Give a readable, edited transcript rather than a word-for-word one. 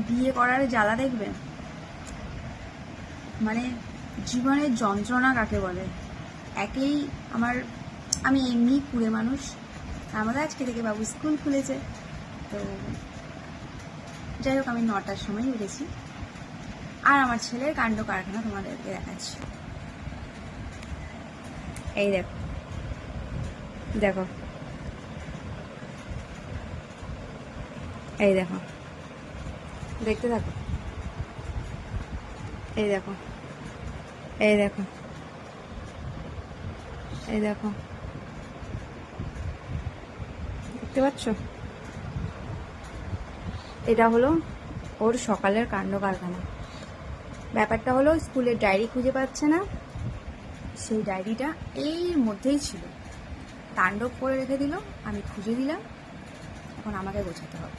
বিয়ে করার জ্বালা দেখবে, মানে জীবনের যন্ত্রণা কাকে বলে। একেই আমি এমনি কুড়ে মানুষ, আমাদের আজকে থেকে বাবু স্কুল খুলেছে, তো যাই হোক আমি 9টার সময় উঠেছি। আর আমার ছেলের কাণ্ড কারখানা তোমাদেরকে দেখাচ্ছি। এই দেখো দেখো, এই দেখো, দেখতে থাকো, এই দেখো, এই দেখো, এই দেখো, দেখতে পাচ্ছ? এটা হলো ওর সকালের কাণ্ড কারখানা। ব্যাপারটা হলো স্কুলের ডায়েরি খুঁজে পাচ্ছে না, সেই ডায়েরিটা এর মধ্যেই ছিল, তাণ্ডব করে রেখে দিল, আমি খুঁজে দিলাম, এখন আমাকে গোছাতে হবে।